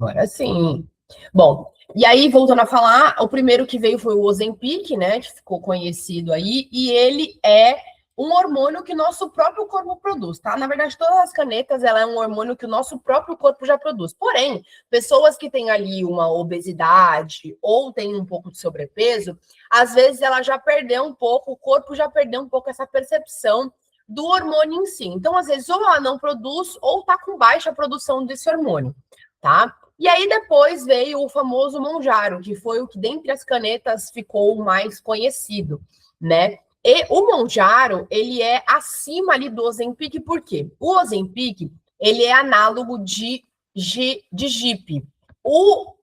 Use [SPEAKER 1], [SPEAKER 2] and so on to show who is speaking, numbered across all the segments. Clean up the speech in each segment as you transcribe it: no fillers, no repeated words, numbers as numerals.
[SPEAKER 1] Agora sim. Bom, e aí, voltando a falar, o primeiro que veio foi o Ozempic, né, que ficou conhecido aí, e ele é um hormônio que nosso próprio corpo produz, tá? Na verdade, todas as canetas, ela é um hormônio que o nosso próprio corpo já produz. Porém, pessoas que têm ali uma obesidade ou têm um pouco de sobrepeso, às vezes ela já perdeu um pouco, o corpo já perdeu um pouco essa percepção do hormônio em si. Então, às vezes, ou ela não produz, ou tá com baixa produção desse hormônio, tá? E aí depois veio o famoso Monjaro, que foi o que dentre as canetas ficou o mais conhecido, né? E o Monjaro, ele é acima ali do Ozempic, por quê? O Ozempic, ele é análogo de GIP. O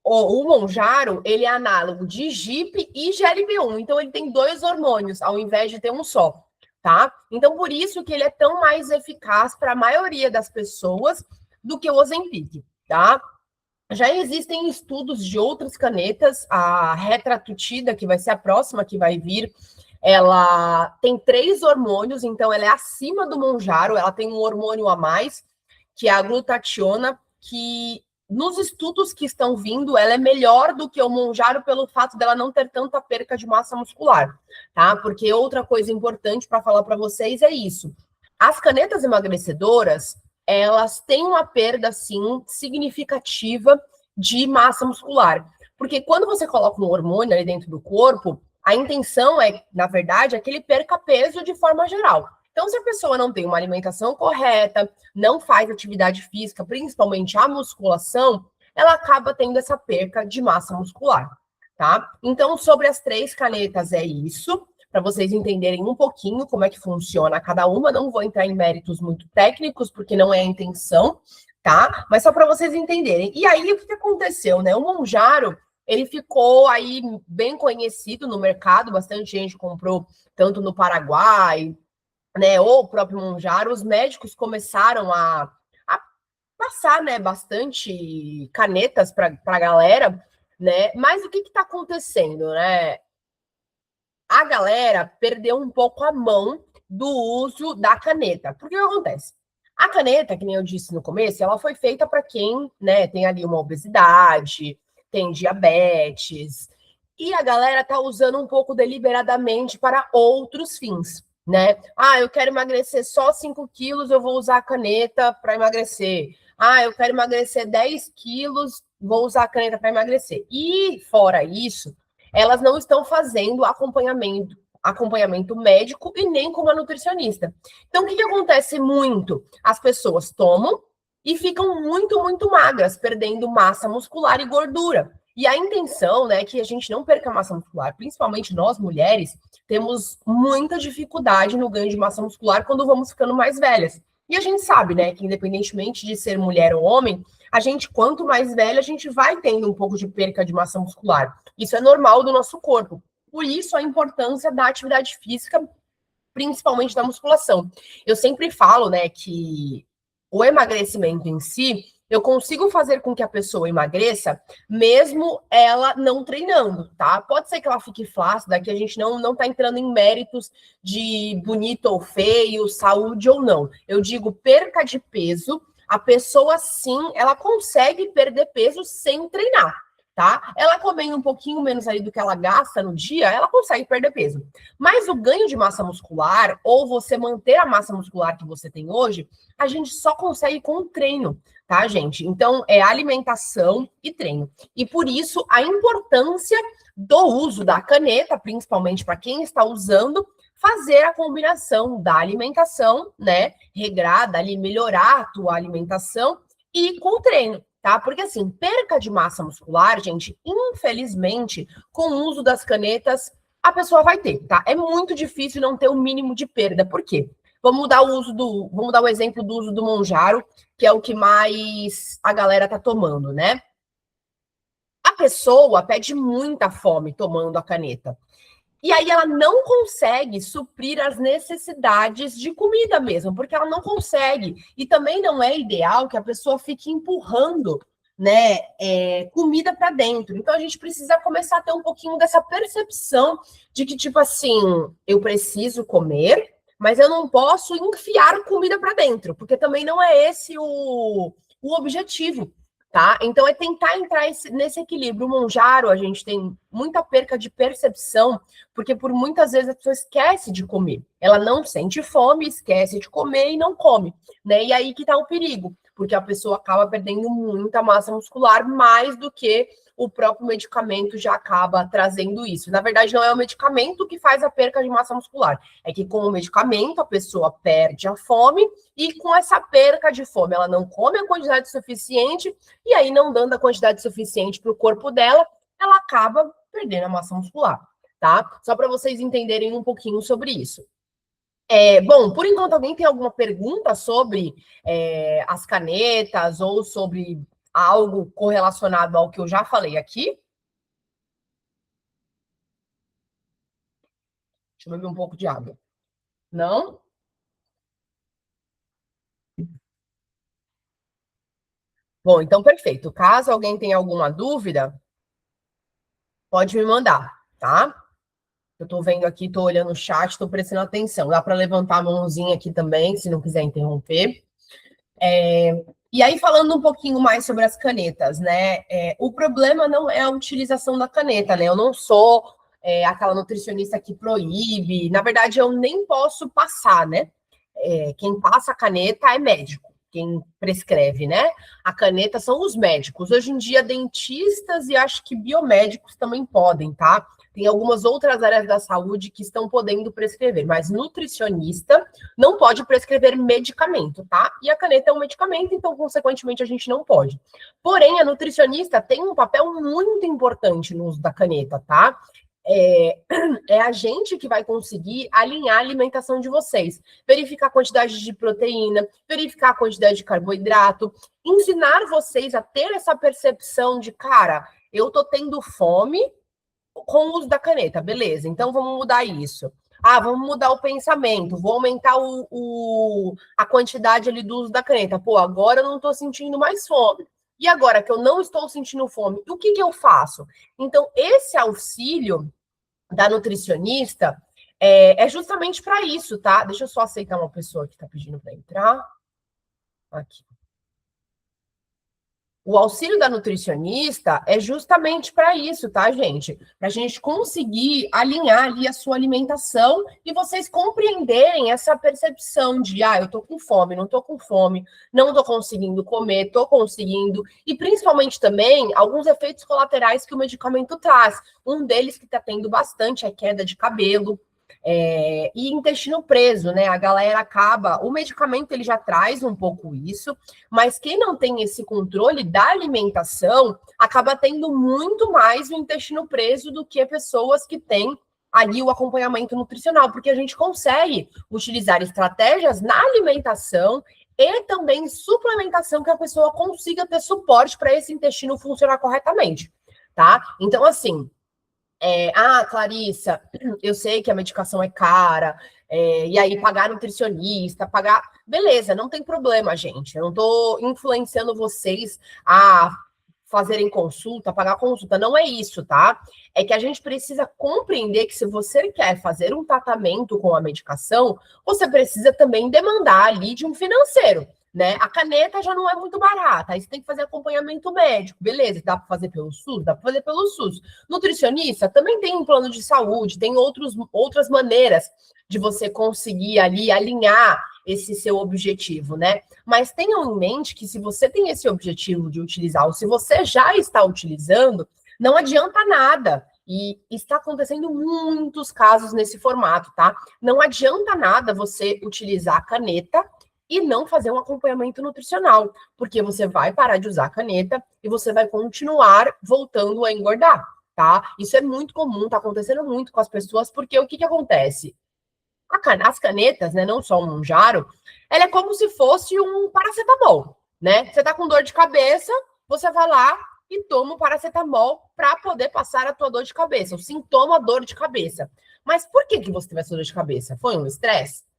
[SPEAKER 1] Monjaro, ele é análogo de GIP e GLP-1, então ele tem dois hormônios, ao invés de ter um só, tá? Então, por isso que ele é tão mais eficaz para a maioria das pessoas do que o Ozempic, tá? Já existem estudos de outras canetas, a Retratutida, que vai ser a próxima que vai vir, ela tem 3 hormônios, então ela é acima do Monjaro, ela tem um hormônio a mais, que é a glutationa, que nos estudos que estão vindo, ela é melhor do que o Monjaro pelo fato dela não ter tanta perca de massa muscular, tá? Porque outra coisa importante para falar para vocês é isso. As canetas emagrecedoras, elas têm uma perda, sim, significativa de massa muscular. Porque quando você coloca um hormônio ali dentro do corpo, a intenção é, na verdade, é que ele perca peso de forma geral. Então, se a pessoa não tem uma alimentação correta, não faz atividade física, principalmente a musculação, ela acaba tendo essa perca de massa muscular, tá? Então, sobre as 3 canetas é isso, para vocês entenderem um pouquinho como é que funciona cada uma. Não vou entrar em méritos muito técnicos, porque não é a intenção, tá? Mas só para vocês entenderem. E aí, o que aconteceu, né? O Monjaro, ele ficou aí bem conhecido no mercado, bastante gente comprou, tanto no Paraguai, né, ou o próprio Monjaro. Os médicos começaram a passar, né, bastante canetas para a galera, né? Mas o que está acontecendo, né? A galera perdeu um pouco a mão do uso da caneta. Porque o que acontece? A caneta, que nem eu disse no começo, ela foi feita para quem, né, tem ali uma obesidade, tem diabetes, e a galera tá usando um pouco deliberadamente para outros fins, né? Ah, eu quero emagrecer só 5 quilos, eu vou usar a caneta para emagrecer. Ah, eu quero emagrecer 10 quilos, vou usar a caneta para emagrecer. E, fora isso, elas não estão fazendo acompanhamento médico e nem com uma nutricionista. Então, o que acontece muito? As pessoas tomam e ficam muito magras, perdendo massa muscular e gordura. E a intenção, né, é que a gente não perca massa muscular, principalmente nós mulheres, temos muita dificuldade no ganho de massa muscular quando vamos ficando mais velhas. E a gente sabe, né, que independentemente de ser mulher ou homem, a gente, quanto mais velha, a gente vai tendo um pouco de perca de massa muscular. Isso é normal do nosso corpo. Por isso, a importância da atividade física, principalmente da musculação. Eu sempre falo, né, que o emagrecimento em si, eu consigo fazer com que a pessoa emagreça, mesmo ela não treinando, tá? Pode ser que ela fique flácida, que a gente não tá entrando em méritos de bonito ou feio, saúde ou não. Eu digo perca de peso, a pessoa sim, ela consegue perder peso sem treinar, tá? Ela comendo um pouquinho menos ali do que ela gasta no dia, ela consegue perder peso. Mas o ganho de massa muscular, ou você manter a massa muscular que você tem hoje, a gente só consegue com o treino, tá, gente? Então, é alimentação e treino. E por isso, a importância do uso da caneta, principalmente para quem está usando, fazer a combinação da alimentação, né, regrada ali, melhorar a tua alimentação e com o treino, tá? Porque assim, perca de massa muscular, gente, infelizmente, com o uso das canetas, a pessoa vai ter, tá? É muito difícil não ter o mínimo de perda. Por quê? Vamos dar o exemplo do uso do Monjaro, que é o que mais a galera tá tomando, né? A pessoa pede muita fome tomando a caneta. E aí ela não consegue suprir as necessidades de comida mesmo, porque ela não consegue. E também não é ideal que a pessoa fique empurrando, né, comida para dentro. Então a gente precisa começar a ter um pouquinho dessa percepção de que, tipo assim, eu preciso comer, mas eu não posso enfiar comida para dentro, porque também não é esse o objetivo. tá? Então, é tentar entrar nesse equilíbrio. O Monjaro, a gente tem muita perca de percepção, porque por muitas vezes a pessoa esquece de comer. Ela não sente fome, esquece de comer e não come, né? E aí que tá o perigo, porque a pessoa acaba perdendo muita massa muscular, mais do que o próprio medicamento já acaba trazendo isso. Na verdade, não é o medicamento que faz a perca de massa muscular, é que com o medicamento a pessoa perde a fome e com essa perca de fome ela não come a quantidade suficiente e aí não dando a quantidade suficiente para o corpo dela, ela acaba perdendo a massa muscular, tá? Só para vocês entenderem um pouquinho sobre isso. Bom, por enquanto, alguém tem alguma pergunta sobre as canetas ou sobre algo correlacionado ao que eu já falei aqui? Deixa eu beber um pouco de água. Não? Bom, então perfeito. Caso alguém tenha alguma dúvida, pode me mandar, tá? Eu tô vendo aqui, tô olhando o chat, tô prestando atenção. Dá para levantar a mãozinha aqui também, se não quiser interromper. E aí, falando um pouquinho mais sobre as canetas, né? O problema não é a utilização da caneta, né? Eu não sou aquela nutricionista que proíbe. Na verdade, eu nem posso passar, né? Quem passa a caneta é médico, quem prescreve, né? A caneta são os médicos. Hoje em dia, dentistas e acho que biomédicos também podem, tá? Tem algumas outras áreas da saúde que estão podendo prescrever, mas nutricionista não pode prescrever medicamento, tá? E a caneta é um medicamento, então, consequentemente, a gente não pode. Porém, a nutricionista tem um papel muito importante no uso da caneta, tá? É a gente que vai conseguir alinhar a alimentação de vocês, verificar a quantidade de proteína, verificar a quantidade de carboidrato, ensinar vocês a ter essa percepção de, cara, eu tô tendo fome com o uso da caneta, beleza, então vamos mudar isso. Ah, vamos mudar o pensamento, vou aumentar a quantidade ali do uso da caneta. Pô, agora eu não tô sentindo mais fome. E agora que eu não estou sentindo fome, o que eu faço? Então, esse auxílio da nutricionista é justamente para isso, tá? Deixa eu só aceitar uma pessoa que está pedindo para entrar. Aqui. O auxílio da nutricionista é justamente para isso, tá, gente? Para a gente conseguir alinhar ali a sua alimentação e vocês compreenderem essa percepção de, eu tô com fome, não tô com fome, não tô conseguindo comer, tô conseguindo. E principalmente também alguns efeitos colaterais que o medicamento traz. Um deles que está tendo bastante é queda de cabelo. E intestino preso, né? A galera acaba. O medicamento ele já traz um pouco isso, mas quem não tem esse controle da alimentação acaba tendo muito mais o intestino preso do que pessoas que têm ali o acompanhamento nutricional, porque a gente consegue utilizar estratégias na alimentação e também suplementação que a pessoa consiga ter suporte para esse intestino funcionar corretamente, tá? Então, assim. Clarissa, eu sei que a medicação é cara, e aí pagar nutricionista, pagar. Beleza, não tem problema, gente. Eu não estou influenciando vocês a fazerem consulta, pagar consulta. Não é isso, tá? É que a gente precisa compreender que se você quer fazer um tratamento com a medicação, você precisa também demandar ali de um financeiro. Né? A caneta já não é muito barata, aí você tem que fazer acompanhamento médico, beleza? Dá para fazer pelo SUS? Dá para fazer pelo SUS. Nutricionista também tem um plano de saúde, tem outras maneiras de você conseguir ali alinhar esse seu objetivo, né? Mas tenham em mente que se você tem esse objetivo de utilizar, ou se você já está utilizando, não adianta nada. E está acontecendo muitos casos nesse formato, tá? Não adianta nada você utilizar a caneta e não fazer um acompanhamento nutricional, porque você vai parar de usar a caneta e você vai continuar voltando a engordar, tá? Isso é muito comum, tá acontecendo muito com as pessoas, porque o que acontece? As canetas, né, não só o Mounjaro, ela é como se fosse um paracetamol, né? Você tá com dor de cabeça, você vai lá e toma um paracetamol para poder passar a tua dor de cabeça, o sintoma dor de cabeça. Mas por que você teve essa dor de cabeça? Foi um estresse?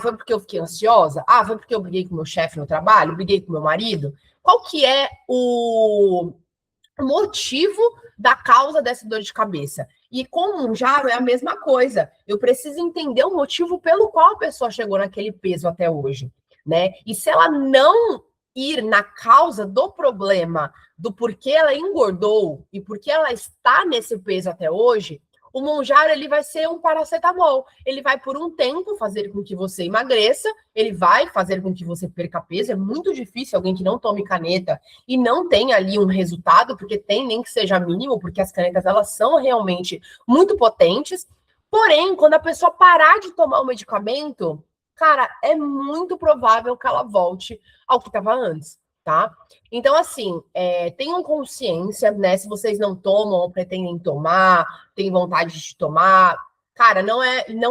[SPEAKER 1] Foi porque eu fiquei ansiosa? Foi porque eu briguei com meu chefe no trabalho? Briguei com meu marido? Qual que é o motivo da causa dessa dor de cabeça? E com o Mounjaro é a mesma coisa. Eu preciso entender o motivo pelo qual a pessoa chegou naquele peso até hoje, né? E se ela não ir na causa do problema, do porquê ela engordou e porquê ela está nesse peso até hoje, o Monjaro ele vai ser um paracetamol. Ele vai, por um tempo, fazer com que você emagreça, ele vai fazer com que você perca peso. É muito difícil alguém que não tome caneta e não tenha ali um resultado, porque tem, nem que seja mínimo, porque as canetas elas são realmente muito potentes. Porém, quando a pessoa parar de tomar o medicamento, cara, é muito provável que ela volte ao que estava antes, tá? Então, assim, tenham consciência, né? Se vocês não tomam ou pretendem tomar, têm vontade de tomar, cara, não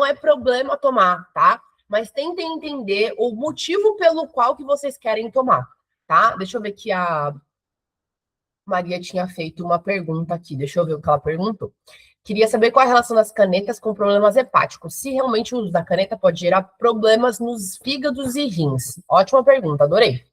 [SPEAKER 1] é problema tomar, tá? Mas tentem entender o motivo pelo qual que vocês querem tomar, tá? Deixa eu ver que a Maria tinha feito uma pergunta aqui. Deixa eu ver o que ela perguntou. Queria saber qual a relação das canetas com problemas hepáticos. Se realmente o uso da caneta pode gerar problemas nos fígados e rins. Ótima pergunta, adorei.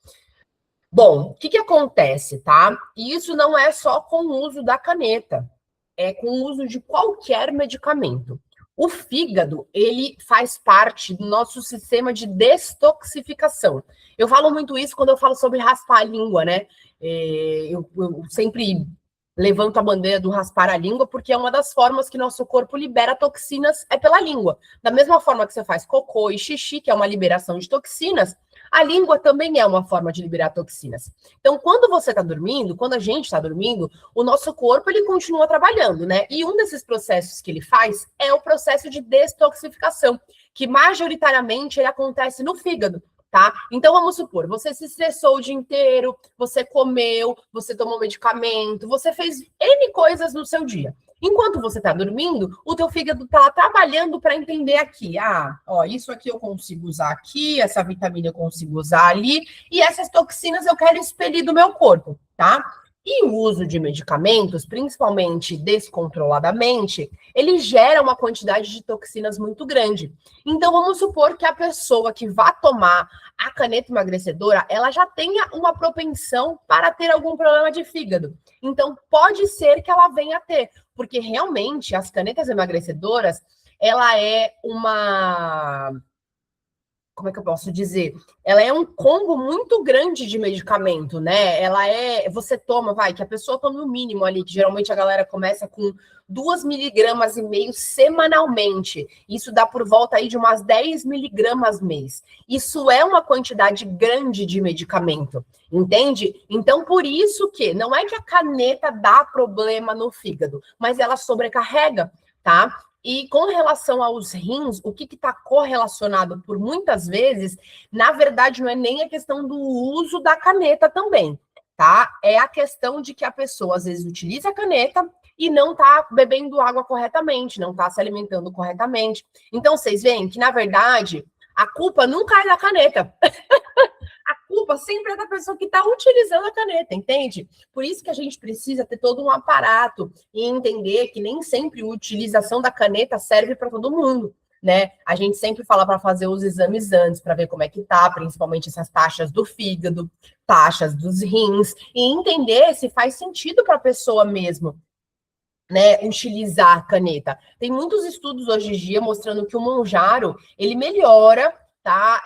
[SPEAKER 1] Bom, o que acontece, tá? E isso não é só com o uso da caneta, é com o uso de qualquer medicamento. O fígado, ele faz parte do nosso sistema de destoxificação. Eu falo muito isso quando eu falo sobre raspar a língua, né? Eu sempre levanto a bandeira do raspar a língua, porque é uma das formas que nosso corpo libera toxinas, é pela língua. Da mesma forma que você faz cocô e xixi, que é uma liberação de toxinas, a língua também é uma forma de liberar toxinas. Então, quando você está dormindo, quando a gente está dormindo, o nosso corpo ele continua trabalhando, né? E um desses processos que ele faz é o processo de destoxificação, que majoritariamente ele acontece no fígado. Tá? Então, vamos supor, você se estressou o dia inteiro, você comeu, você tomou medicamento, você fez N coisas no seu dia. Enquanto você está dormindo, o teu fígado está lá trabalhando para entender aqui. Ó, isso aqui eu consigo usar aqui, essa vitamina eu consigo usar ali, e essas toxinas eu quero expelir do meu corpo, tá? E o uso de medicamentos, principalmente descontroladamente, ele gera uma quantidade de toxinas muito grande. Então, vamos supor que a pessoa que vá tomar a caneta emagrecedora, ela já tenha uma propensão para ter algum problema de fígado. Então, pode ser que ela venha a ter, porque realmente as canetas emagrecedoras, ela é uma... Como é que eu posso dizer? Ela é um combo muito grande de medicamento, né? Ela é, você toma, que a pessoa toma o mínimo ali, que geralmente a galera começa com 2,5 miligramas semanalmente. Isso dá por volta aí de umas 10 miligramas mês. Isso é uma quantidade grande de medicamento, entende? Então, por isso que não é que a caneta dá problema no fígado, mas ela sobrecarrega, tá? E com relação aos rins, o que está correlacionado por muitas vezes, na verdade, não é nem a questão do uso da caneta também, tá? É a questão de que a pessoa, às vezes, utiliza a caneta e não está bebendo água corretamente, não está se alimentando corretamente. Então, vocês veem que, na verdade, a culpa nunca é da caneta. A culpa sempre é da pessoa que está utilizando a caneta, entende? Por isso que a gente precisa ter todo um aparato e entender que nem sempre a utilização da caneta serve para todo mundo, né? A gente sempre fala para fazer os exames antes, para ver como é que tá, principalmente essas taxas do fígado, taxas dos rins, e entender se faz sentido para a pessoa mesmo, né, utilizar a caneta. Tem muitos estudos hoje em dia mostrando que o Monjaro, ele melhora, tá?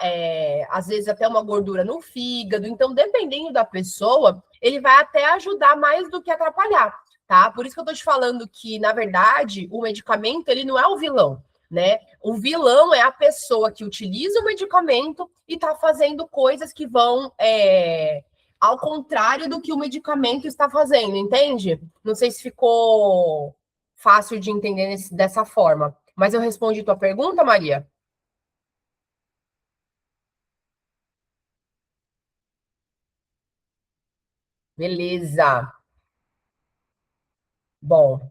[SPEAKER 1] Às vezes até uma gordura no fígado. Então, dependendo da pessoa, ele vai até ajudar mais do que atrapalhar, tá? Por isso que eu tô te falando que, na verdade, o medicamento, ele não é o vilão, né? O vilão é a pessoa que utiliza o medicamento e tá fazendo coisas que vão... ao contrário do que o medicamento está fazendo, entende? Não sei se ficou fácil de entender dessa forma. Mas eu respondi tua pergunta, Maria? Beleza. Bom,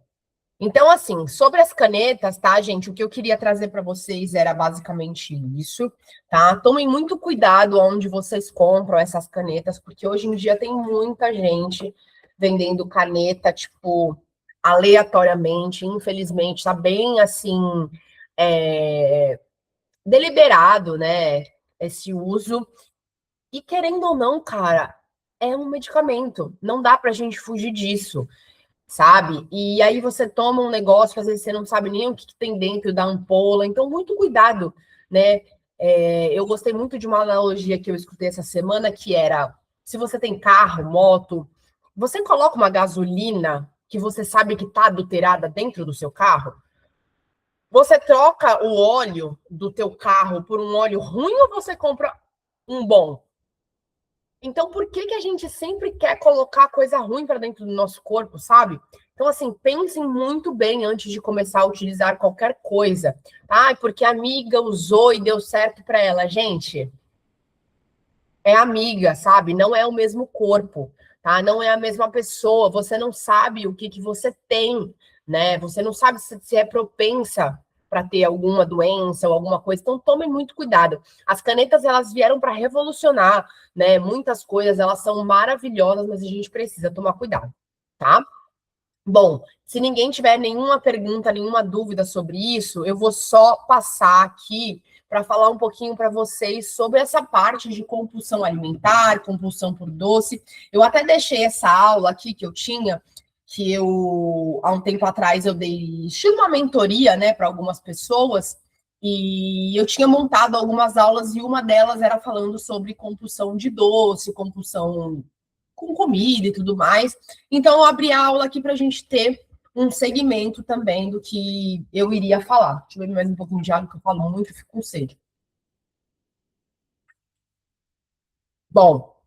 [SPEAKER 1] então, assim, sobre as canetas, tá, gente? O que eu queria trazer para vocês era basicamente isso, tá? Tomem muito cuidado onde vocês compram essas canetas, porque hoje em dia tem muita gente vendendo caneta, tipo, aleatoriamente, infelizmente, tá bem assim, é, deliberado, né? Esse uso. E querendo ou não, cara, é um medicamento, não dá pra gente fugir disso, sabe? E aí você toma um negócio que às vezes você não sabe nem o que, que tem dentro da ampola, então muito cuidado, né? Eu gostei muito de uma analogia que eu escutei essa semana, que era se você tem carro, moto, você coloca uma gasolina que você sabe que está adulterada dentro do seu carro? Você troca o óleo do teu carro por um óleo ruim ou você compra um bom? Então, por que a gente sempre quer colocar coisa ruim para dentro do nosso corpo, sabe? Então, assim, pensem muito bem antes de começar a utilizar qualquer coisa. Ah, porque a amiga usou e deu certo para ela. Gente, é amiga, sabe? Não é o mesmo corpo, tá? Não é a mesma pessoa. Você não sabe o que você tem, né? Você não sabe se é propensa para ter alguma doença ou alguma coisa. Então, tomem muito cuidado. As canetas, elas vieram para revolucionar, né? Muitas coisas, elas são maravilhosas, mas a gente precisa tomar cuidado, tá? Bom, se ninguém tiver nenhuma pergunta, nenhuma dúvida sobre isso, eu vou só passar aqui para falar um pouquinho para vocês sobre essa parte de compulsão alimentar, compulsão por doce. Eu até deixei essa aula aqui que eu tinha, que eu, há um tempo atrás, eu dei estilo uma mentoria, né, para algumas pessoas, e eu tinha montado algumas aulas, e uma delas era falando sobre compulsão de doce, compulsão com comida e tudo mais. Então, eu abri a aula aqui para a gente ter um segmento também do que eu iria falar. Deixa eu beber mais um pouquinho de água, que eu falo muito e fico com sede. Bom,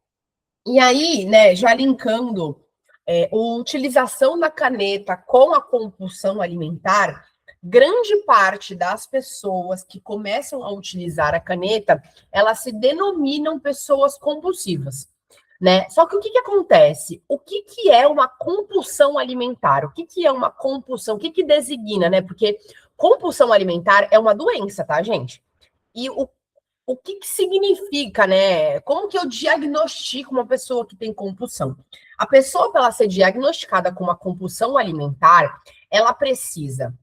[SPEAKER 1] e aí, né, já linkando a utilização da caneta com a compulsão alimentar, grande parte das pessoas que começam a utilizar a caneta, elas se denominam pessoas compulsivas. Né? Só que o que acontece? O que é uma compulsão alimentar? O que é uma compulsão? O que designa, né? Porque compulsão alimentar é uma doença, tá, gente? E o que significa, né? Como que eu diagnostico uma pessoa que tem compulsão? A pessoa, para ela ser diagnosticada com uma compulsão alimentar, ela precisa,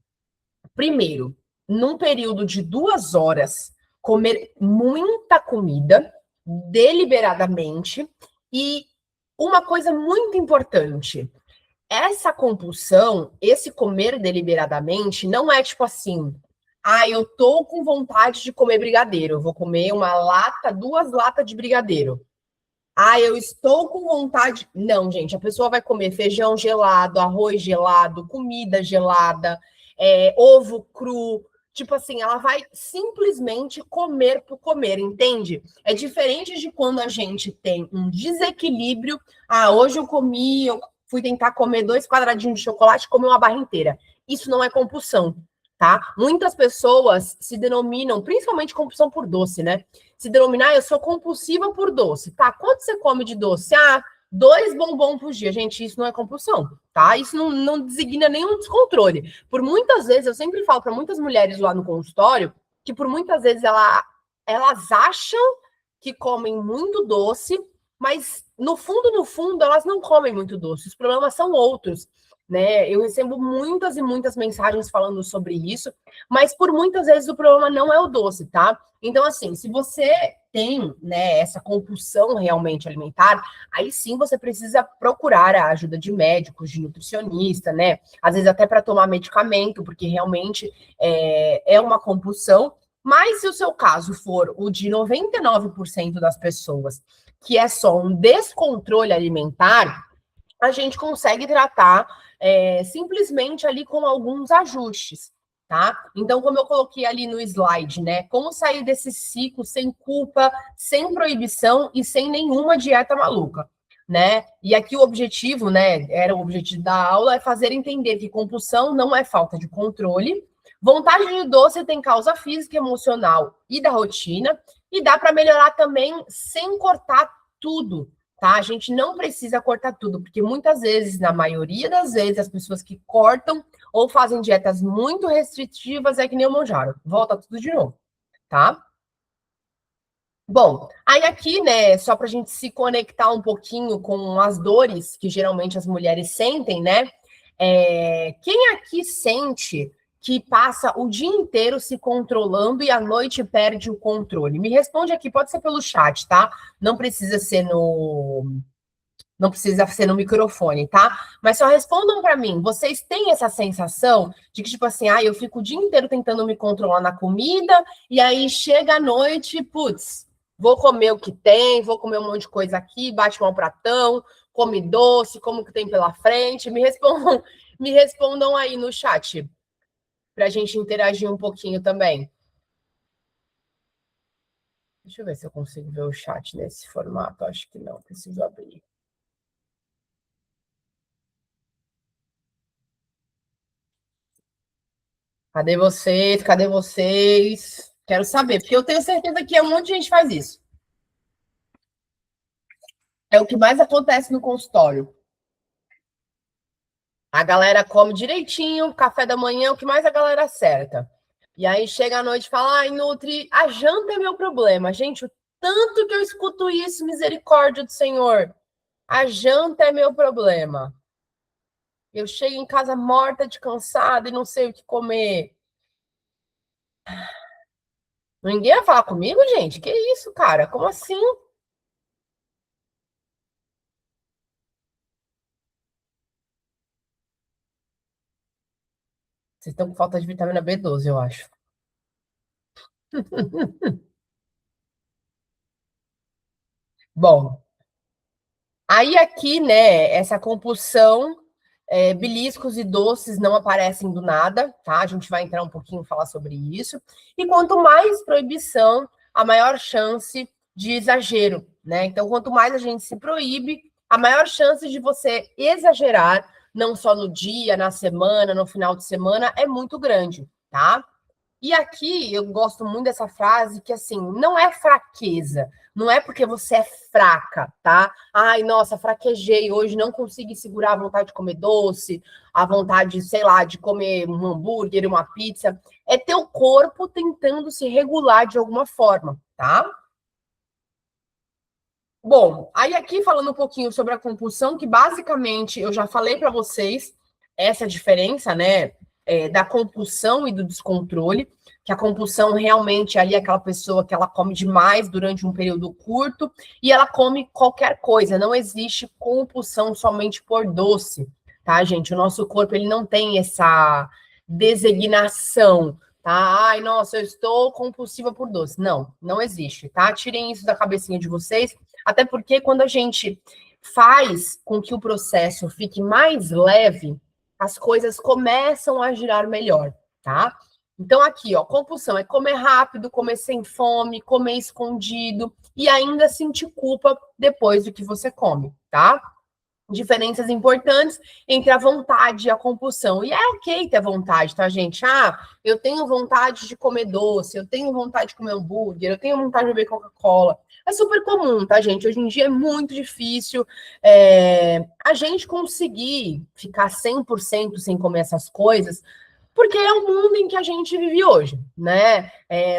[SPEAKER 1] primeiro, num período de 2 horas, comer muita comida, deliberadamente, e uma coisa muito importante, essa compulsão, esse comer deliberadamente, não é tipo assim, ah, eu tô com vontade de comer brigadeiro, eu vou comer uma lata, 2 latas de brigadeiro. Ah, eu estou com vontade. Não, gente, a pessoa vai comer feijão gelado, arroz gelado, comida gelada, ovo cru. Tipo assim, ela vai simplesmente comer por comer, entende? É diferente de quando a gente tem um desequilíbrio. Ah, hoje eu fui tentar comer 2 quadradinhos de chocolate e comer uma barra inteira. Isso não é compulsão, tá? Muitas pessoas se denominam, principalmente compulsão por doce, né? Se denominar, eu sou compulsiva por doce. Tá, quanto você come de doce? Ah, 2 bombons por dia. Gente, isso não é compulsão, tá? Isso não designa nenhum descontrole. Por muitas vezes, eu sempre falo para muitas mulheres lá no consultório, que por muitas vezes elas acham que comem muito doce, mas no fundo, elas não comem muito doce. Os problemas são outros, né? Eu recebo muitas e muitas mensagens falando sobre isso, mas por muitas vezes o problema não é o doce, tá? Então, assim, se você tem, né, essa compulsão realmente alimentar, aí sim você precisa procurar a ajuda de médicos, de nutricionista, né? Às vezes até para tomar medicamento, porque realmente é uma compulsão. Mas se o seu caso for o de 99% das pessoas, que é só um descontrole alimentar, a gente consegue tratar simplesmente ali com alguns ajustes, tá? Então, como eu coloquei ali no slide, né? Como sair desse ciclo sem culpa, sem proibição e sem nenhuma dieta maluca, né? E aqui o objetivo, né? Era o objetivo da aula, é fazer entender que compulsão não é falta de controle. Vontade de doce tem causa física, emocional e da rotina, e dá para melhorar também sem cortar tudo, tá? A gente não precisa cortar tudo, porque muitas vezes, na maioria das vezes, as pessoas que cortam ou fazem dietas muito restritivas é que nem o Monjaro, volta tudo de novo, tá? Bom, aí aqui, né, só para a gente se conectar um pouquinho com as dores que geralmente as mulheres sentem, né? Quem aqui sente que passa o dia inteiro se controlando e à noite perde o controle? Me responde aqui, pode ser pelo chat, tá? Não precisa ser no microfone, tá? Mas só respondam para mim, vocês têm essa sensação de que, tipo assim, eu fico o dia inteiro tentando me controlar na comida, e aí chega a noite, putz, Vou comer o que tem, vou comer um monte de coisa aqui, bate mal pratão, come doce, como que tem pela frente. Me respondam aí no chat, para a gente interagir um pouquinho também. Deixa eu ver se eu consigo ver o chat nesse formato. Acho que não, preciso abrir. Cadê vocês? Cadê vocês? Quero saber, porque eu tenho certeza que um monte de gente faz isso. É o que mais acontece no consultório. A galera come direitinho, café da manhã, o que mais a galera acerta. E aí chega à noite e fala, ai, Nutri, a janta é meu problema. Gente, o tanto que eu escuto isso, misericórdia do Senhor. A janta é meu problema. Eu chego em casa morta de cansada e não sei o que comer. Ninguém vai falar comigo, gente? Que isso, cara? Como assim? Vocês estão com falta de vitamina B12, eu acho. Bom, aí aqui, né, essa compulsão, beliscos e doces não aparecem do nada, tá? A gente vai entrar um pouquinho e falar sobre isso. E quanto mais proibição, a maior chance de exagero, né? Então, quanto mais a gente se proíbe, a maior chance de você exagerar, não só no dia, na semana, no final de semana, é muito grande, tá? E aqui eu gosto muito dessa frase que assim, não é fraqueza, não é porque você é fraca, tá? Ai, nossa, fraquejei hoje, não consegui segurar a vontade de comer doce, a vontade, sei lá, de comer um hambúrguer, uma pizza. É teu corpo tentando se regular de alguma forma, tá? Bom, aí aqui falando um pouquinho sobre a compulsão, que basicamente eu já falei para vocês essa diferença, né, da compulsão e do descontrole, que a compulsão realmente ali é aquela pessoa que ela come demais durante um período curto e ela come qualquer coisa, não existe compulsão somente por doce, tá, gente? O nosso corpo, ele não tem essa designação, tá? Ai, nossa, eu estou compulsiva por doce. Não, não existe, tá? Tirem isso da cabecinha de vocês. Até porque quando a gente faz com que o processo fique mais leve, as coisas começam a girar melhor, tá? Então, aqui, ó, compulsão é comer rápido, comer sem fome, comer escondido e ainda sentir culpa depois do que você come, tá? Diferenças importantes entre a vontade e a compulsão. E é ok ter vontade, tá, gente? Ah, eu tenho vontade de comer doce, eu tenho vontade de comer hambúrguer, eu tenho vontade de beber Coca-Cola. É super comum, tá, gente? Hoje em dia é muito difícil a gente conseguir ficar 100% sem comer essas coisas, porque é o mundo em que a gente vive hoje, né?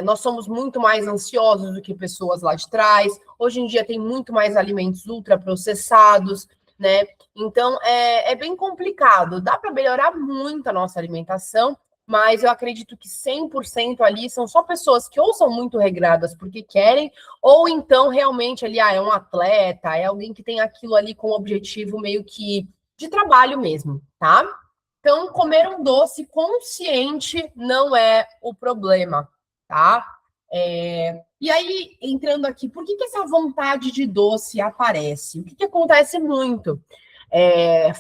[SPEAKER 1] Nós somos muito mais ansiosos do que pessoas lá de trás. Hoje em dia tem muito mais alimentos ultraprocessados, né? Então é bem complicado. Dá para melhorar muito a nossa alimentação, mas eu acredito que 100% ali são só pessoas que ou são muito regradas porque querem, ou então realmente ali é um atleta, é alguém que tem aquilo ali com objetivo meio que de trabalho mesmo, tá? Então, comer um doce consciente não é o problema, tá? E aí, entrando aqui, por que essa vontade de doce aparece? O que acontece muito?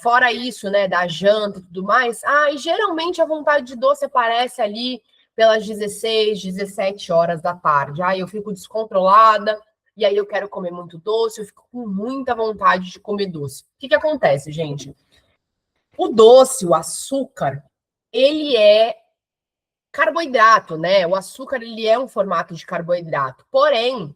[SPEAKER 1] Fora isso, né, da janta e tudo mais, e geralmente a vontade de doce aparece ali pelas 16, 17 horas da tarde. Aí eu fico descontrolada, e aí eu quero comer muito doce, eu fico com muita vontade de comer doce. O que acontece, gente? O doce, o açúcar, ele é carboidrato, né? O açúcar, ele é um formato de carboidrato. Porém,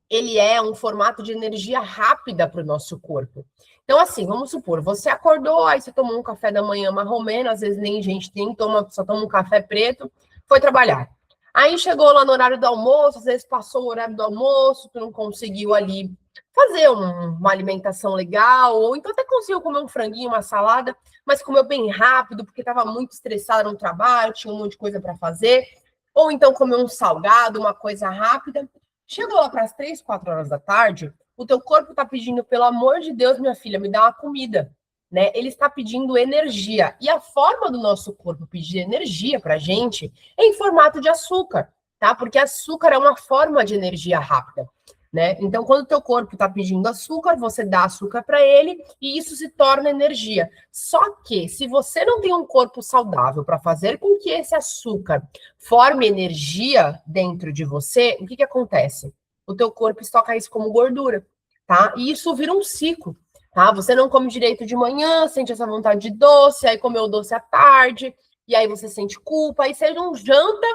[SPEAKER 1] ele é um formato de energia rápida para o nosso corpo. Então, assim, vamos supor, você acordou, aí você tomou um café da manhã marromeno, às vezes nem gente nem toma, só toma um café preto, foi trabalhar. Aí chegou lá no horário do almoço, às vezes passou o horário do almoço, tu não conseguiu ali fazer uma alimentação legal, ou então até conseguiu comer um franguinho, uma salada, mas comeu bem rápido, porque estava muito estressado no trabalho, tinha um monte de coisa para fazer, ou então comeu um salgado, uma coisa rápida. Chegou lá para as 3, 4 horas da tarde, o teu corpo está pedindo, pelo amor de Deus, minha filha, me dá uma comida, né? Ele está pedindo energia. E a forma do nosso corpo pedir energia para a gente é em formato de açúcar, tá? Porque açúcar é uma forma de energia rápida. né? Então, quando o teu corpo está pedindo açúcar, você dá açúcar para ele e isso se torna energia. Só que, se você não tem um corpo saudável para fazer com que esse açúcar forme energia dentro de você, o que que acontece? O teu corpo estoca isso como gordura, tá? E isso vira um ciclo, tá? Você não come direito de manhã, sente essa vontade de doce, aí comeu doce à tarde, e aí você sente culpa, aí você não janta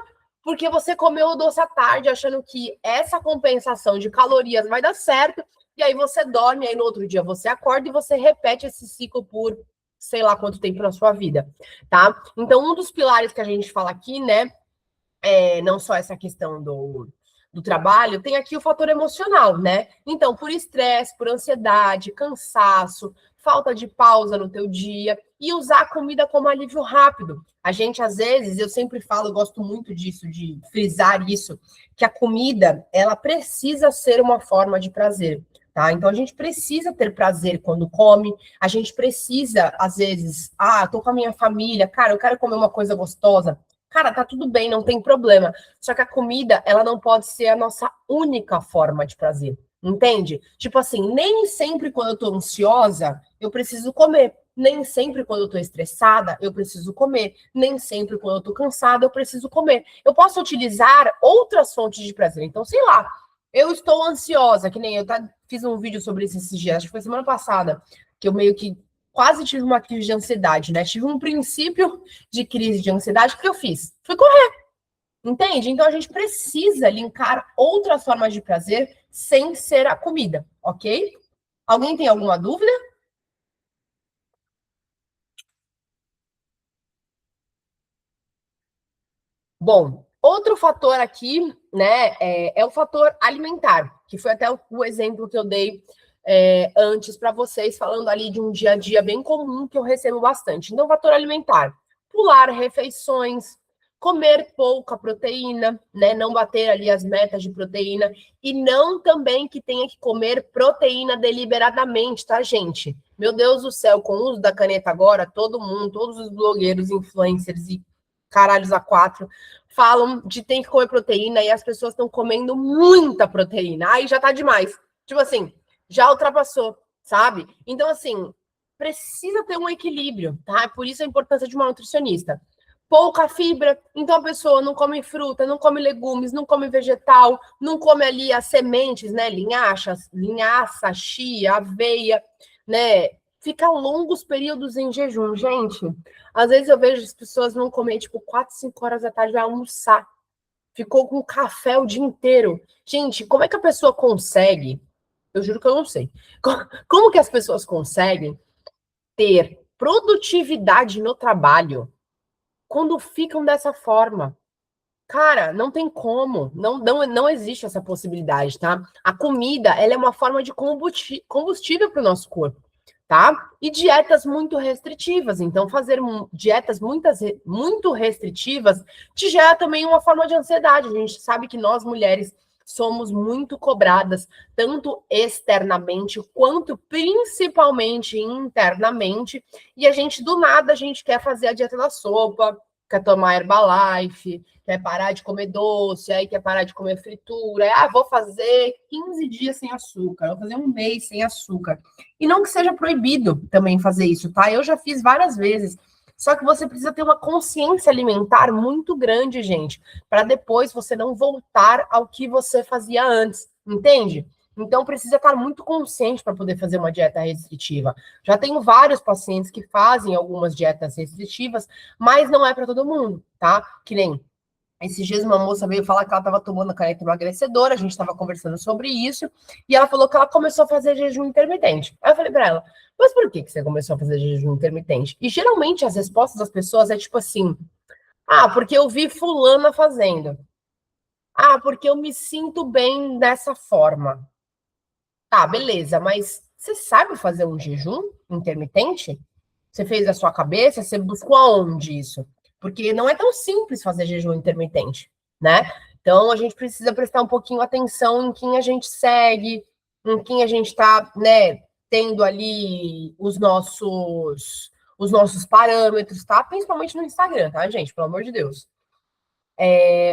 [SPEAKER 1] porque você comeu o doce à tarde, achando que essa compensação de calorias vai dar certo, e aí você dorme, aí no outro dia você acorda e você repete esse ciclo por sei lá quanto tempo na sua vida, tá? Então, um dos pilares que a gente fala aqui, né, não só essa questão do trabalho, tem aqui o fator emocional, né? Então, por estresse, por ansiedade, cansaço, falta de pausa no teu dia e usar a comida como alívio rápido. A gente, às vezes, eu sempre falo, eu gosto muito disso, de frisar isso, que a comida, ela precisa ser uma forma de prazer, tá? Então, a gente precisa ter prazer quando come, a gente precisa, às vezes, tô com a minha família, cara, eu quero comer uma coisa gostosa. Cara, tá tudo bem, não tem problema. Só que a comida, ela não pode ser a nossa única forma de prazer. Entende? Tipo assim, nem sempre quando eu tô ansiosa, eu preciso comer. Nem sempre quando eu tô estressada, eu preciso comer. Nem sempre quando eu tô cansada, eu preciso comer. Eu posso utilizar outras fontes de prazer. Então, sei lá, eu estou ansiosa, que nem fiz um vídeo sobre isso esses dias, acho que foi semana passada, que eu meio que quase tive uma crise de ansiedade, né? Tive um princípio de crise de ansiedade, o que eu fiz? Fui correr, entende? Então a gente precisa linkar outras formas de prazer sem ser a comida, ok? Alguém tem alguma dúvida? Bom, outro fator aqui, né, é o fator alimentar, que foi até o exemplo que eu dei antes para vocês, falando ali de um dia a dia bem comum que eu recebo bastante. Então, fator alimentar, pular refeições, comer pouca proteína, né, não bater ali as metas de proteína, e não também que tenha que comer proteína deliberadamente, tá, gente? Meu Deus do céu, com o uso da caneta agora, todo mundo, todos os blogueiros, influencers e caralhos a quatro, falam de tem que comer proteína e as pessoas estão comendo muita proteína. Aí já tá demais. Tipo assim, já ultrapassou, sabe? Então, assim, precisa ter um equilíbrio, tá? Por isso a importância de uma nutricionista. Pouca fibra, então a pessoa não come fruta, não come legumes, não come vegetal, não come ali as sementes, né? Linhaça, chia, aveia, né? Fica longos períodos em jejum, gente. Às vezes eu vejo as pessoas não comer, tipo, 4, 5 horas da tarde, vai almoçar. Ficou com café o dia inteiro. Gente, como é que a pessoa consegue? Eu juro que eu não sei. Como que as pessoas conseguem ter produtividade no trabalho quando ficam dessa forma? Cara, não tem como. Não existe essa possibilidade, tá? A comida, ela é uma forma de combustível para o nosso corpo, tá? E dietas muito restritivas. Então, fazer dietas muito restritivas te gera também uma forma de ansiedade. A gente sabe que nós, mulheres, somos muito cobradas, tanto externamente quanto principalmente internamente. E a gente, do nada, a gente quer fazer a dieta da sopa, quer tomar Herbalife, quer parar de comer doce, aí quer parar de comer fritura. Vou fazer 15 dias sem açúcar, vou fazer um mês sem açúcar. E não que seja proibido também fazer isso, tá? Eu já fiz várias vezes. Só que você precisa ter uma consciência alimentar muito grande, gente, para depois você não voltar ao que você fazia antes, entende? Então precisa estar muito consciente para poder fazer uma dieta restritiva. Já tenho vários pacientes que fazem algumas dietas restritivas, mas não é para todo mundo, tá? Que nem esses dias uma moça veio falar que ela estava tomando caneta emagrecedora, a gente estava conversando sobre isso, e ela falou que ela começou a fazer jejum intermitente. Aí eu falei para ela, mas por que você começou a fazer jejum intermitente? E geralmente as respostas das pessoas é tipo assim, porque eu vi fulana fazendo. Porque eu me sinto bem dessa forma. Tá, beleza, mas você sabe fazer um jejum intermitente? Você fez a sua cabeça? Você buscou aonde isso? Porque não é tão simples fazer jejum intermitente, né? Então a gente precisa prestar um pouquinho atenção em quem a gente segue, em quem a gente está, né, tendo ali os nossos parâmetros, tá? Principalmente no Instagram, tá, gente? Pelo amor de Deus.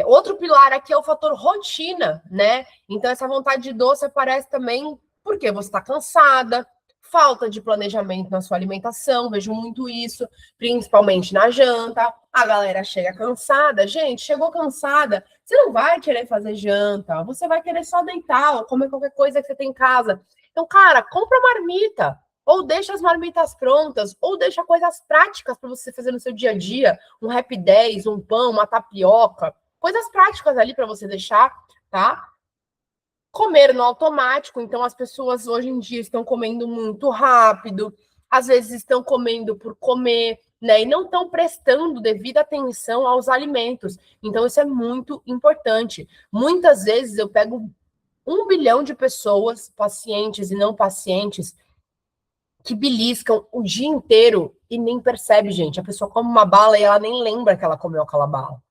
[SPEAKER 1] Outro pilar aqui é o fator rotina, né? Então, essa vontade de doce aparece também porque você está cansada, falta de planejamento na sua alimentação, vejo muito isso, principalmente na janta. A galera chega cansada. Gente, chegou cansada, você não vai querer fazer janta, você vai querer só deitar ou comer qualquer coisa que você tem em casa. Então, cara, compra marmita, ou deixa as marmitas prontas, ou deixa coisas práticas para você fazer no seu dia a dia, um Rap 10, um pão, uma tapioca, coisas práticas ali para você deixar, tá? Comer no automático, então as pessoas hoje em dia estão comendo muito rápido, às vezes estão comendo por comer, né? E não estão prestando devida atenção aos alimentos. Então, isso é muito importante. Muitas vezes eu pego 1 bilhão de pessoas, pacientes e não pacientes, que beliscam o dia inteiro e nem percebe, gente. A pessoa come uma bala e ela nem lembra que ela comeu aquela bala,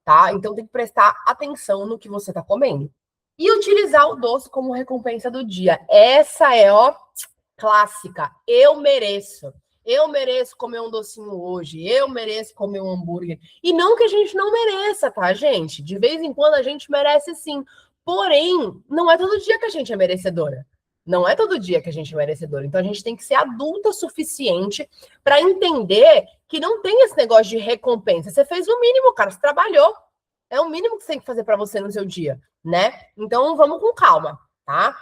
[SPEAKER 1] tá? Então tem que prestar atenção no que você tá comendo. E utilizar o doce como recompensa do dia. Essa é, ó, clássica. Eu mereço. Eu mereço comer um docinho hoje. Eu mereço comer um hambúrguer. E não que a gente não mereça, tá, gente? De vez em quando a gente merece sim. Porém, não é todo dia que a gente é merecedora. Não é todo dia que a gente é merecedora. Então a gente tem que ser adulta o suficiente para entender que não tem esse negócio de recompensa. Você fez o mínimo, cara. Você trabalhou. É o mínimo que você tem que fazer para você no seu dia, né? Então vamos com calma, tá?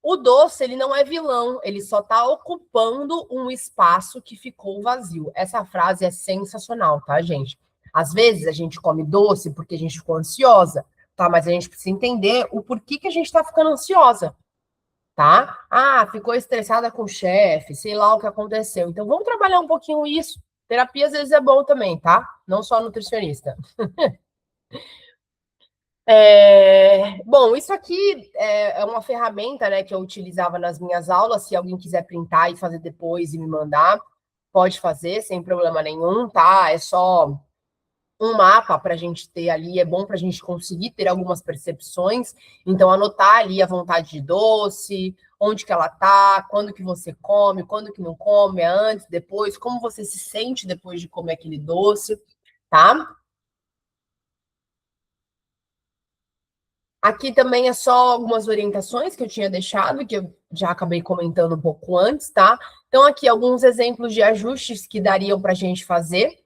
[SPEAKER 1] O doce, ele não é vilão, ele só está ocupando um espaço que ficou vazio. Essa frase é sensacional, tá, gente? Às vezes a gente come doce porque a gente ficou ansiosa, tá? Mas a gente precisa entender o porquê que a gente está ficando ansiosa, tá? Ah, ficou estressada com o chefe, sei lá o que aconteceu. Então vamos trabalhar um pouquinho isso. Terapia às vezes é bom também, tá? Não só nutricionista. Bom, isso aqui é uma ferramenta, né, que eu utilizava nas minhas aulas. Se alguém quiser printar e fazer depois e me mandar, pode fazer sem problema nenhum, tá? É só um mapa para a gente ter ali, é bom para a gente conseguir ter algumas percepções. Então, anotar ali a vontade de doce, onde que ela tá, quando que você come, quando que não come, é antes, depois, como você se sente depois de comer aquele doce, tá? Aqui também é só algumas orientações que eu tinha deixado, que eu já acabei comentando um pouco antes, tá? Então, aqui alguns exemplos de ajustes que dariam para a gente fazer.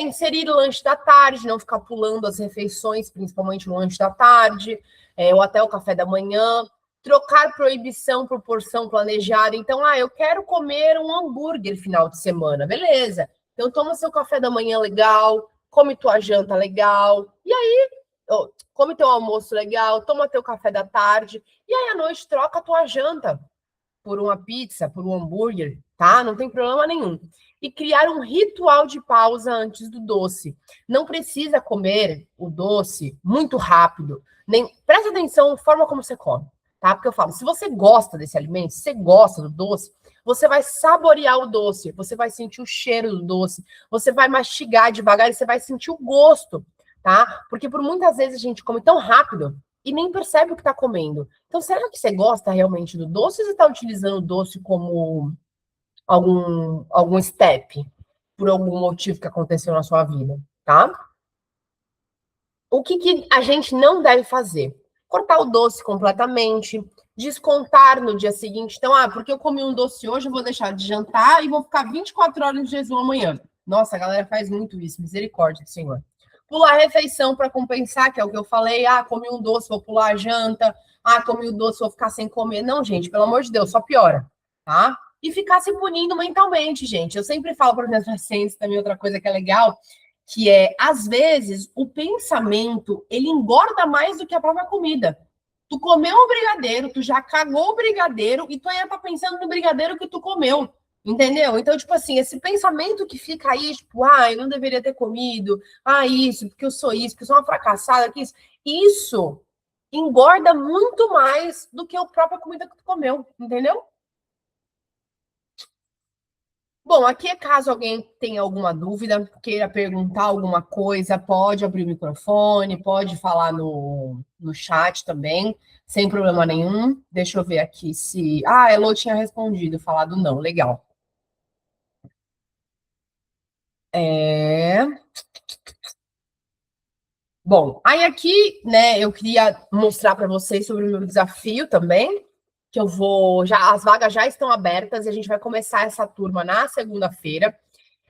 [SPEAKER 1] Inserir o lanche da tarde, não ficar pulando as refeições, principalmente o lanche da tarde, ou até o café da manhã. Trocar proibição por porção planejada. Então, eu quero comer um hambúrguer final de semana. Beleza. Então, toma seu café da manhã legal, come tua janta legal. E aí, come teu almoço legal, toma teu café da tarde, e aí à noite troca a tua janta por uma pizza, por um hambúrguer, tá? Não tem problema nenhum. E criar um ritual de pausa antes do doce. Não precisa comer o doce muito rápido, nem presta atenção na forma como você come, tá? Porque eu falo, se você gosta desse alimento, se você gosta do doce, você vai saborear o doce, você vai sentir o cheiro do doce, você vai mastigar devagar e você vai sentir o gosto, tá? Porque por muitas vezes a gente come tão rápido e nem percebe o que está comendo. Então, será que você gosta realmente do doce ou você está utilizando o doce como algum step por algum motivo que aconteceu na sua vida, tá? O que a gente não deve fazer? Cortar o doce completamente, descontar no dia seguinte. Então, porque eu comi um doce hoje, eu vou deixar de jantar e vou ficar 24 horas de jejum amanhã. Nossa, a galera faz muito isso, misericórdia, Senhor. Pular a refeição para compensar, que é o que eu falei. Comi um doce, vou pular a janta. Comi o doce, vou ficar sem comer. Não, gente, pelo amor de Deus, só piora, tá? E ficar se punindo mentalmente, gente. Eu sempre falo para os meus pacientes também outra coisa que é legal, que é, às vezes, o pensamento, ele engorda mais do que a própria comida. Tu comeu um brigadeiro, tu já cagou o brigadeiro e tu ainda tá pensando no brigadeiro que tu comeu, entendeu? Então, tipo assim, esse pensamento que fica aí, tipo, eu não deveria ter comido, isso, porque eu sou uma fracassada, que isso engorda muito mais do que a própria comida que tu comeu, entendeu? Bom, aqui é caso alguém tenha alguma dúvida, queira perguntar alguma coisa, pode abrir o microfone, pode falar no chat também, sem problema nenhum. Deixa eu ver aqui se. A Elo tinha respondido, falado não, legal. Bom, aí aqui, né, eu queria mostrar para vocês sobre o meu desafio também, que eu vou já as vagas já estão abertas e a gente vai começar essa turma na segunda-feira.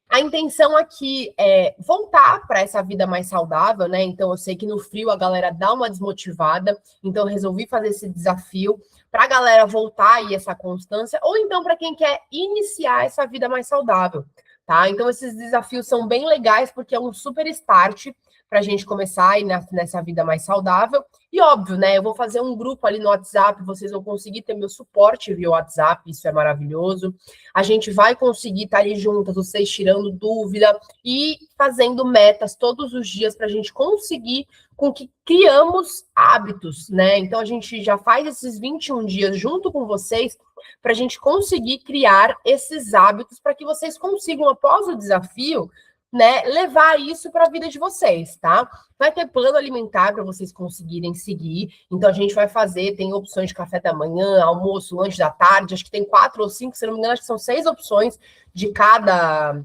[SPEAKER 1] A intenção aqui é voltar para essa vida mais saudável, né? Então eu sei que no frio a galera dá uma desmotivada, então eu resolvi fazer esse desafio para a galera voltar aí essa constância, ou então para quem quer iniciar essa vida mais saudável, tá? Então esses desafios são bem legais porque é um super start para a gente começar aí nessa vida mais saudável. E óbvio, né? Eu vou fazer um grupo ali no WhatsApp, vocês vão conseguir ter meu suporte via WhatsApp, isso é maravilhoso. A gente vai conseguir estar ali juntas, vocês tirando dúvida e fazendo metas todos os dias para a gente conseguir com que criamos hábitos, né? Então a gente já faz esses 21 dias junto com vocês para a gente conseguir criar esses hábitos para que vocês consigam, após o desafio, né, levar isso para a vida de vocês, tá? Vai ter plano alimentar para vocês conseguirem seguir. Então a gente vai fazer, tem opções de café da manhã, almoço, lanche da tarde, acho que tem 4 ou 5, se não me engano, acho que são 6 opções de cada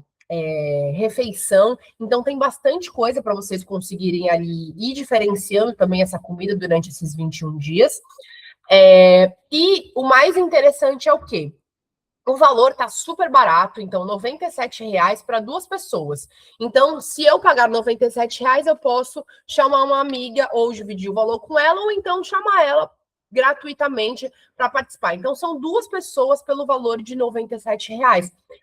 [SPEAKER 1] refeição. Então tem bastante coisa para vocês conseguirem ali ir diferenciando também essa comida durante esses 21 dias. E o mais interessante é o quê? O valor tá super barato, então R$ 97 para 2 pessoas. Então, se eu pagar R$ 97, eu posso chamar uma amiga ou dividir o valor com ela, ou então chamar ela gratuitamente para participar. Então, são 2 pessoas pelo valor de R$ 97,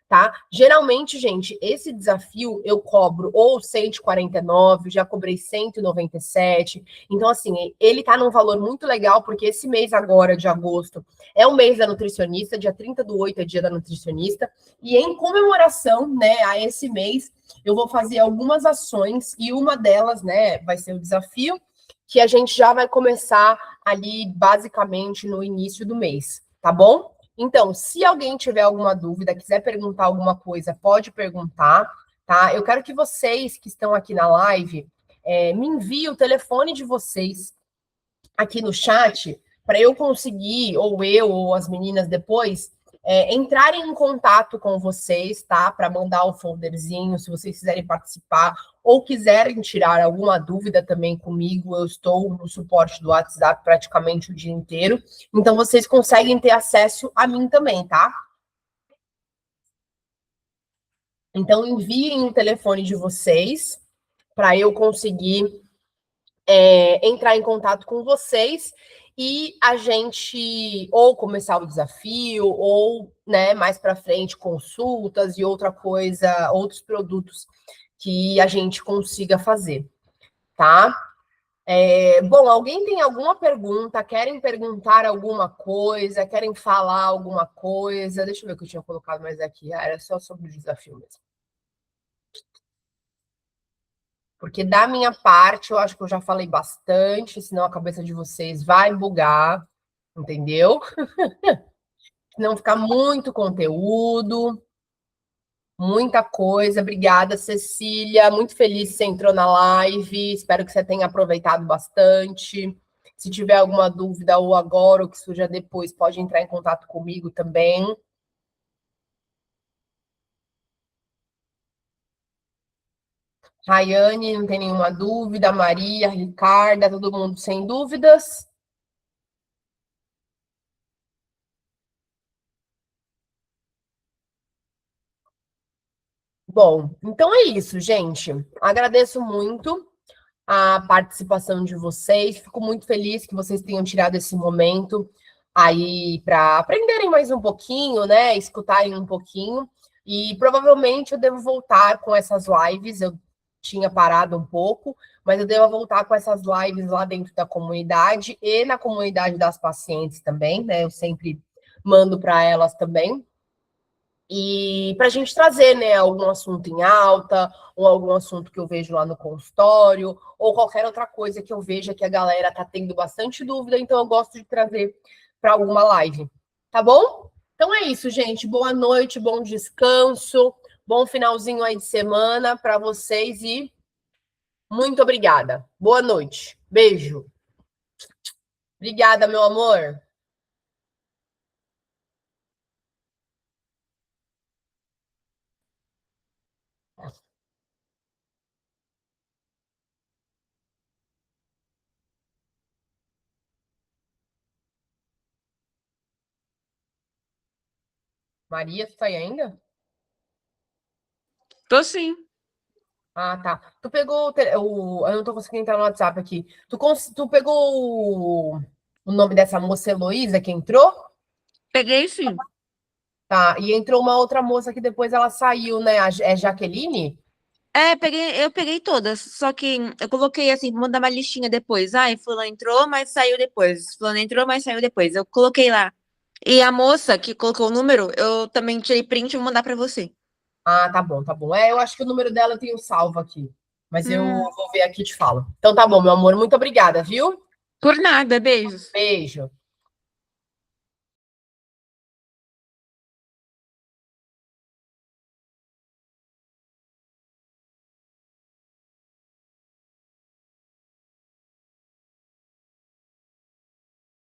[SPEAKER 1] tá? Geralmente, gente, esse desafio eu cobro ou 149, já cobrei 197. Então, assim, ele tá num valor muito legal, porque esse mês agora, de agosto, é o mês da nutricionista, dia 30/8 é dia da nutricionista, e em comemoração, né, a esse mês, eu vou fazer algumas ações, e uma delas, né, vai ser o desafio, que a gente já vai começar ali, basicamente, no início do mês, tá bom? Então, se alguém tiver alguma dúvida, quiser perguntar alguma coisa, pode perguntar, tá? Eu quero que vocês que estão aqui na live me enviem o telefone de vocês aqui no chat para eu conseguir, ou eu, ou as meninas depois, entrarem em contato com vocês, tá? Para mandar o folderzinho, se vocês quiserem participar ou quiserem tirar alguma dúvida também comigo, eu estou no suporte do WhatsApp praticamente o dia inteiro. Então, vocês conseguem ter acesso a mim também, tá? Então, enviem o telefone de vocês para eu conseguir entrar em contato com vocês e a gente ou começar o desafio ou, né, mais para frente consultas e outra coisa, outros produtos que a gente consiga fazer, tá? Bom, alguém tem alguma pergunta? Querem perguntar alguma coisa? Querem falar alguma coisa? Deixa eu ver o que eu tinha colocado mais aqui. Era só sobre o desafio mesmo. Porque da minha parte, eu acho que eu já falei bastante, senão a cabeça de vocês vai bugar, entendeu? Não ficar muito conteúdo, muita coisa. Obrigada, Cecília. Muito feliz que você entrou na live. Espero que você tenha aproveitado bastante. Se tiver alguma dúvida, ou agora, ou que surja depois, pode entrar em contato comigo também. Rayane, não tem nenhuma dúvida. Maria, Ricarda, todo mundo sem dúvidas. Bom, então é isso, gente. Agradeço muito a participação de vocês. Fico muito feliz que vocês tenham tirado esse momento aí para aprenderem mais um pouquinho, né? Escutarem um pouquinho. E provavelmente eu devo voltar com essas lives. Eu tinha parado um pouco, mas eu devo voltar com essas lives lá dentro da comunidade e na comunidade das pacientes também, né? Eu sempre mando para elas também. E para a gente trazer, né, algum assunto em alta, ou algum assunto que eu vejo lá no consultório, ou qualquer outra coisa que eu veja que a galera tá tendo bastante dúvida, então eu gosto de trazer para alguma live. Tá bom? Então é isso, gente. Boa noite, bom descanso, bom finalzinho aí de semana para vocês e muito obrigada. Boa noite. Beijo. Obrigada, meu amor. Maria, tu tá aí ainda?
[SPEAKER 2] Tô sim.
[SPEAKER 1] Ah, tá. Tu pegou eu não tô conseguindo entrar no WhatsApp aqui. Tu pegou o nome dessa moça Heloísa que entrou?
[SPEAKER 2] Peguei sim.
[SPEAKER 1] Tá. E entrou uma outra moça que depois ela saiu, né? É Jaqueline?
[SPEAKER 2] Eu peguei todas, só que eu coloquei assim, vou mandar uma listinha depois. Ai, fulano entrou, mas saiu depois. Fulano entrou, mas saiu depois. Eu coloquei lá. E a moça que colocou o número, eu também tirei print e vou mandar pra você.
[SPEAKER 1] Ah, tá bom, tá bom. Eu acho que o número dela eu tenho salvo aqui. Mas eu
[SPEAKER 2] Hum,
[SPEAKER 1] vou ver aqui e te falo. Então tá bom, meu amor. Muito obrigada, viu?
[SPEAKER 2] por nada, beijos.
[SPEAKER 1] Beijo.